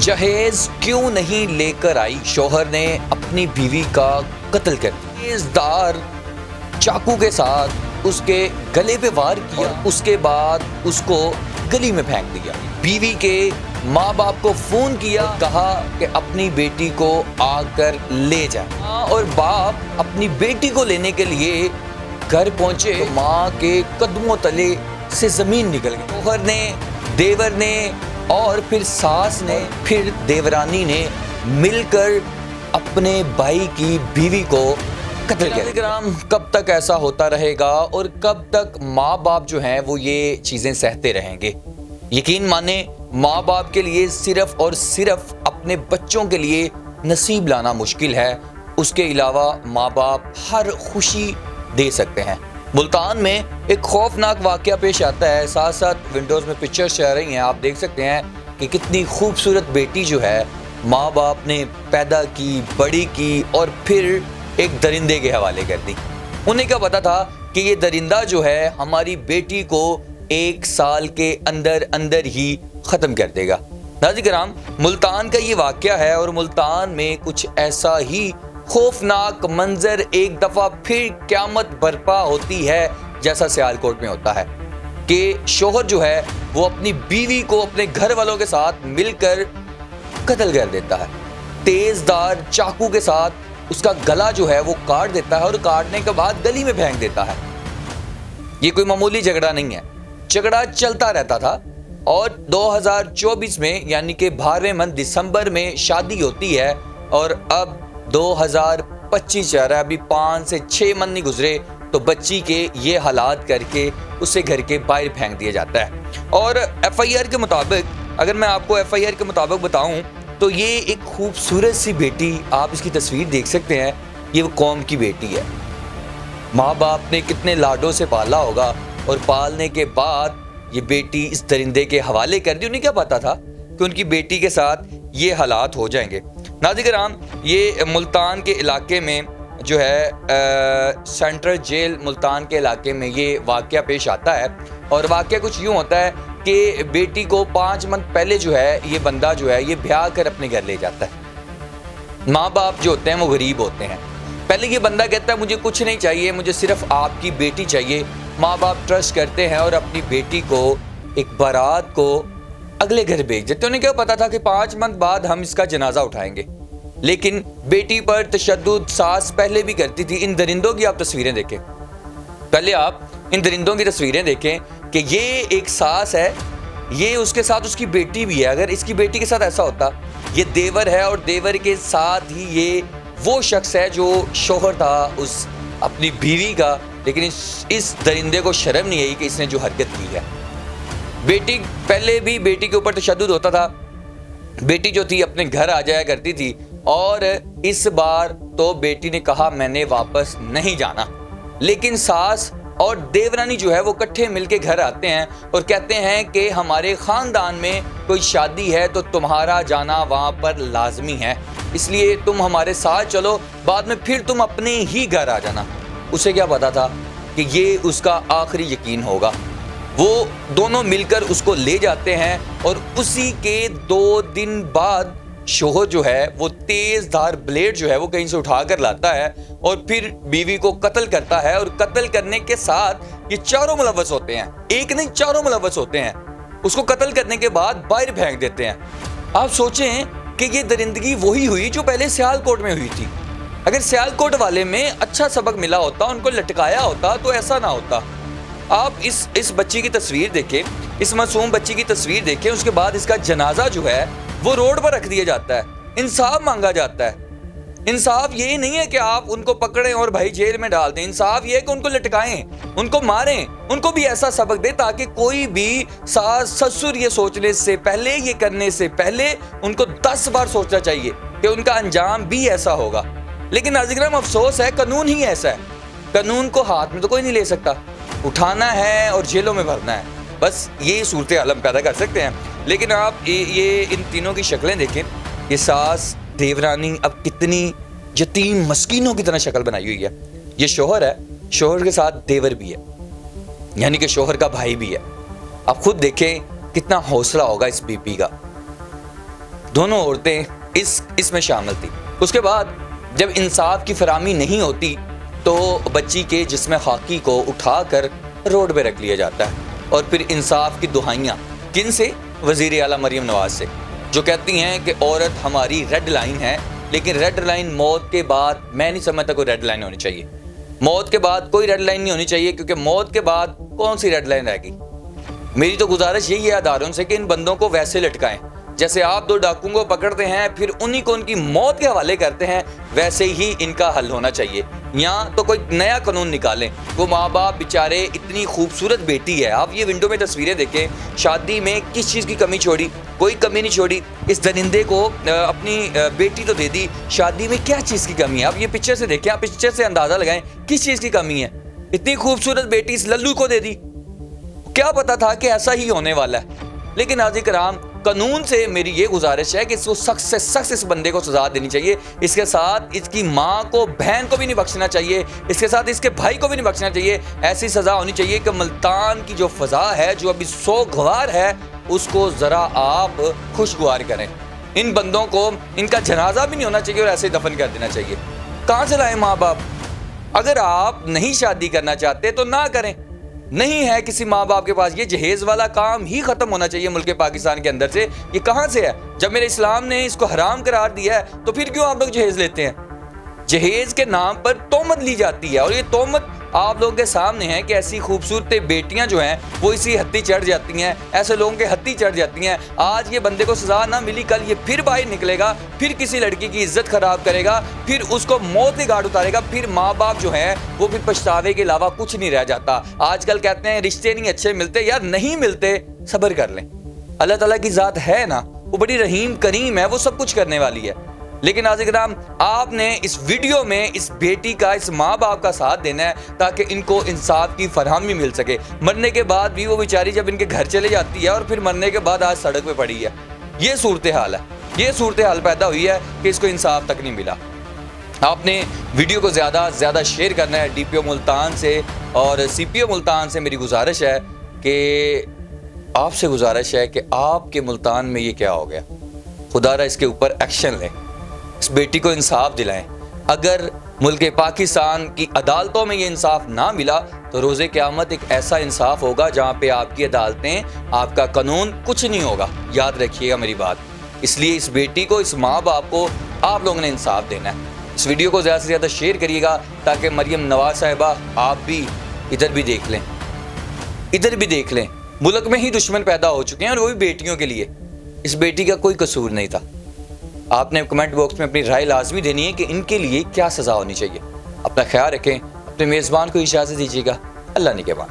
जहेज क्यों नहीं लेकर आई, शौहर ने अपनी बीवी का कत्ल कर दिया। तेजदार चाकू के साथ उसके गले पे वार किया, उसके बाद उसको गली में फेंक दिया। बीवी के माँ बाप को फोन किया, कहा कि अपनी बेटी को आकर ले जाए। माँ और बाप अपनी बेटी को लेने के लिए घर पहुंचे, तो माँ के कदमों तले से जमीन निकल गई। शौहर ने, देवर ने और फिर सास ने, फिर देवरानी ने मिलकर अपने भाई की बीवी को कत्ल किया। कब तक ऐसा होता रहेगा और कब तक माँ बाप जो हैं वो ये चीज़ें सहते रहेंगे? यकीन माने, माँ बाप के लिए सिर्फ और सिर्फ अपने बच्चों के लिए नसीब लाना मुश्किल है, उसके अलावा माँ बाप हर खुशी दे सकते हैं। मुल्तान में एक खौफनाक वाक़या पेश आता है, साथ साथ विंडोज़ में पिक्चर्स चल रही हैं, आप देख सकते हैं कि कितनी खूबसूरत बेटी जो है माँ बाप ने पैदा की, बड़ी की और फिर एक दरिंदे के हवाले कर दी। उन्हें क्या पता था कि ये दरिंदा जो है हमारी बेटी को 1 साल के अंदर अंदर ही ख़त्म कर देगा। नाज़रीन किराम, मुल्तान का ये वाक़या है और मुल्तान में कुछ ऐसा ही खौफनाक मंजर एक दफ़ा फिर क़यामत बर्पा होती है जैसा सियालकोट में होता है कि शौहर जो है वो अपनी बीवी को अपने घर वालों के साथ मिलकर कत्ल कर देता है। तेज़दार चाकू के साथ उसका गला जो है वो काट देता है और काटने के बाद गली में फेंक देता है। ये कोई मामूली झगड़ा नहीं है, झगड़ा चलता रहता था और 2024 में यानी कि 12वें मंथ दिसंबर में शादी होती है और अब 2025 जा रहा है, अभी 5 से 6 मंथ नहीं गुजरे तो बच्ची के ये हालात करके उसे घर के बाहर फेंक दिया जाता है। और FIR के मुताबिक, अगर मैं आपको FIR के मुताबिक बताऊं तो ये एक खूबसूरत सी बेटी, आप इसकी तस्वीर देख सकते हैं, ये वो कौम की बेटी है। माँ बाप ने कितने लाडों से पाला होगा और पालने के बाद ये बेटी इस दरिंदे के हवाले कर दी। उन्हें क्या पता था कि उनकी बेटी के साथ ये हालात हो जाएंगे। नाज़रीन किराम, ये मुल्तान के इलाके में जो है सेंट्रल जेल मुल्तान के इलाके में ये वाक़या पेश आता है और वाक़या कुछ यूँ होता है कि बेटी को 5 मंथ पहले जो है ये बंदा जो है ये ब्याह कर अपने घर ले जाता है। माँ बाप जो होते हैं वो गरीब होते हैं। पहले ये बंदा कहता है मुझे कुछ नहीं चाहिए, मुझे सिर्फ आपकी बेटी चाहिए। माँ बाप ट्रस्ट करते हैं और अपनी बेटी को एक बारात को अगले घर भेज देते। उन्हें क्या पता था कि 5 मंथ बाद हम इसका जनाजा उठाएंगे, लेकिन बेटी पर तशद्दुद सास पहले भी करती थी। इन दरिंदों की आप तस्वीरें देखें, पहले आप इन दरिंदों की तस्वीरें देखें कि ये एक सास है, ये उसके साथ उसकी बेटी भी है। अगर इसकी बेटी के साथ ऐसा होता, ये देवर है और देवर के साथ ही ये वो शख्स है जो शौहर था उस अपनी बीवी का, लेकिन इस दरिंदे को शर्म नहीं आई कि इसने जो हरकत की है। बेटी पहले भी बेटी के ऊपर तशद्दुद होता था, बेटी जो थी अपने घर आ जाया करती थी और इस बार तो बेटी ने कहा मैंने वापस नहीं जाना। लेकिन सास और देवरानी जो है वो इकट्ठे मिलके घर आते हैं और कहते हैं कि हमारे ख़ानदान में कोई शादी है तो तुम्हारा जाना वहाँ पर लाजमी है, इसलिए तुम हमारे साथ चलो, बाद में फिर तुम अपने ही घर आ जाना। उसे क्या पता था कि ये उसका आखिरी यकीन होगा। वो दोनों मिलकर उसको ले जाते हैं और उसी के 2 दिन बाद शौहर जो है वो तेज़धार ब्लेड जो है वो कहीं से उठा कर लाता है और फिर बीवी को कत्ल करता है। और कत्ल करने के साथ ये चारों मुलव्वस होते हैं, एक नहीं चारों मुलव्वस होते हैं। उसको कत्ल करने के बाद बाहर फेंक देते हैं। आप सोचें कि ये दरिंदगी वही हुई जो पहले सियालकोट में हुई थी। अगर सियालकोट वाले में अच्छा सबक मिला होता, उनको लटकाया होता तो ऐसा ना होता। आप इस बच्ची की तस्वीर देखें, इस मासूम बच्ची की तस्वीर देखें, उसके बाद इसका जनाजा जो है वो रोड पर रख दिया जाता है, इंसाफ मांगा जाता है। इंसाफ ये नहीं है कि आप उनको पकड़ें और भाई जेल में डाल दें, इंसाफ ये है कि उनको लटकाएं, उनको मारें, उनको भी ऐसा सबक दें ताकि कोई भी सास ससुर ये सोचने से पहले, ये करने से पहले उनको 10 बार सोचना चाहिए कि उनका अंजाम भी ऐसा होगा। लेकिन नाज़रीन अफसोस है, कानून ही ऐसा है, कानून को हाथ में तो कोई नहीं ले सकता, उठाना है और जेलों में भरना है, बस ये सूरत आलम पैदा कर सकते हैं। लेकिन आप ये इन तीनों की शक्लें देखें, ये सास देवरानी अब कितनी यतीम मस्कीनों की तरह शक्ल बनाई हुई है। ये शौहर है, शौहर के साथ देवर भी है, यानी कि शौहर का भाई भी है। आप खुद देखें कितना हौसला होगा इस बीपी का। دونوں عورتیں اس میں شامل تھی۔ اس کے بعد جب انصاف کی فراہمی نہیں ہوتی تو بچی کے جسم خاکی کو اٹھا کر روڈ پہ رکھ لیا جاتا ہے، اور پھر انصاف کی دہائیاں کن سے؟ وزیر اعلیٰ مریم نواز سے، جو کہتی ہیں کہ عورت ہماری ریڈ لائن ہے، لیکن ریڈ لائن موت کے بعد میں نہیں سمجھتا کوئی ریڈ لائن ہونی چاہیے۔ موت کے بعد کوئی ریڈ لائن نہیں ہونی چاہیے، کیونکہ موت کے بعد کون سی ریڈ لائن رہ گئی؟ میری تو گزارش یہی ہے اداروں سے کہ ان بندوں کو ویسے لٹکائیں جیسے آپ دو ڈاکوؤں کو پکڑتے ہیں پھر انہی کو ان کی موت کے حوالے کرتے ہیں، ویسے ہی ان کا حل ہونا چاہیے۔ یا تو کوئی نیا قانون نکالیں۔ وہ ماں باپ بیچارے، اتنی خوبصورت بیٹی ہے، آپ یہ ونڈو میں تصویریں دیکھیں، شادی میں کس چیز کی کمی چھوڑی؟ کوئی کمی نہیں چھوڑی۔ اس درندے کو اپنی بیٹی تو دے دی، شادی میں کیا چیز کی کمی ہے؟ آپ یہ پکچر سے دیکھیں، آپ پکچر سے اندازہ لگائیں کس چیز کی کمی ہے۔ اتنی خوبصورت بیٹی اس للو کو دے دی، کیا پتا تھا کہ ایسا ہی ہونے والا ہے؟ لیکن ناظرین کرام، قانون سے میری یہ گزارش ہے کہ اس کو سخت سے سخت اس بندے کو سزا دینی چاہیے۔ اس کے ساتھ اس کی ماں کو، بہن کو بھی نہیں بخشنا چاہیے، اس کے ساتھ اس کے بھائی کو بھی نہیں بخشنا چاہیے۔ ایسی سزا ہونی چاہیے کہ ملتان کی جو فضا ہے، جو ابھی سوگوار ہے، اس کو ذرا آپ خوشگوار کریں۔ ان بندوں کو ان کا جنازہ بھی نہیں ہونا چاہیے اور ایسے دفن کر دینا چاہیے۔ کہاں سے لائیں ماں باپ؟ اگر آپ نہیں شادی کرنا چاہتے تو نہ کریں۔ نہیں ہے کسی ماں باپ کے پاس، یہ جہیز والا کام ہی ختم ہونا چاہیے ملک پاکستان کے اندر سے۔ یہ کہاں سے ہے؟ جب میرے اسلام نے اس کو حرام قرار دیا ہے تو پھر کیوں آپ لوگ جہیز لیتے ہیں؟ جہیز کے نام پر تہمت لی جاتی ہے، اور یہ تہمت آپ لوگوں کے سامنے ہے کہ ایسی خوبصورت بیٹیاں جو ہیں وہ اسی ہتھی چڑھ جاتی ہیں، ایسے لوگوں کے ہتھی چڑھ جاتی ہیں۔ آج یہ بندے کو سزا نہ ملی، کل یہ پھر باہر نکلے گا، پھر کسی لڑکی کی عزت خراب کرے گا، پھر اس کو موت کے گھاٹ اتارے گا، پھر ماں باپ جو ہیں وہ بھی پچھتاوے کے علاوہ کچھ نہیں رہ جاتا۔ آج کل کہتے ہیں رشتے نہیں اچھے ملتے، یار نہیں ملتے، صبر کر لیں۔ اللہ تعالیٰ کی ذات ہے نا، وہ بڑی رحیم کریم ہے، وہ سب کچھ کرنے والی ہے۔ لیکن ناظرین کرام، آپ نے اس ویڈیو میں اس بیٹی کا، اس ماں باپ کا ساتھ دینا ہے تاکہ ان کو انصاف کی فراہمی مل سکے۔ مرنے کے بعد بھی وہ بیچاری جب ان کے گھر چلے جاتی ہے اور پھر مرنے کے بعد آج سڑک پہ پڑی ہے، یہ صورتحال ہے، یہ صورتحال پیدا ہوئی ہے کہ اس کو انصاف تک نہیں ملا۔ آپ نے ویڈیو کو زیادہ سے زیادہ شیئر کرنا ہے۔ ڈی پی او ملتان سے اور سی پی او ملتان سے میری گزارش ہے کہ آپ سے گزارش ہے کہ آپ کے ملتان میں یہ کیا ہو گیا؟ خدا را اس کے اوپر ایکشن لیں، اس بیٹی کو انصاف دلائیں۔ اگر ملک پاکستان کی عدالتوں میں یہ انصاف نہ ملا تو روز قیامت ایک ایسا انصاف ہوگا جہاں پہ آپ کی عدالتیں، آپ کا قانون کچھ نہیں ہوگا۔ یاد رکھیے گا میری بات۔ اس لیے اس بیٹی کو، اس ماں باپ کو آپ لوگوں نے انصاف دینا ہے۔ اس ویڈیو کو زیادہ سے زیادہ شیئر کریے گا تاکہ مریم نواز صاحبہ آپ بھی ادھر بھی دیکھ لیں، ادھر بھی دیکھ لیں۔ ملک میں ہی دشمن پیدا ہو چکے ہیں اور وہ بھی بیٹیوں کے لیے۔ اس بیٹی کا کوئی قصور نہیں تھا۔ آپ نے کمنٹ باکس میں اپنی رائے لازمی دینی ہے کہ ان کے لیے کیا سزا ہونی چاہیے۔ اپنا خیال رکھیں، اپنے میزبان کو اجازت دیجیے گا۔ اللہ نگہبان۔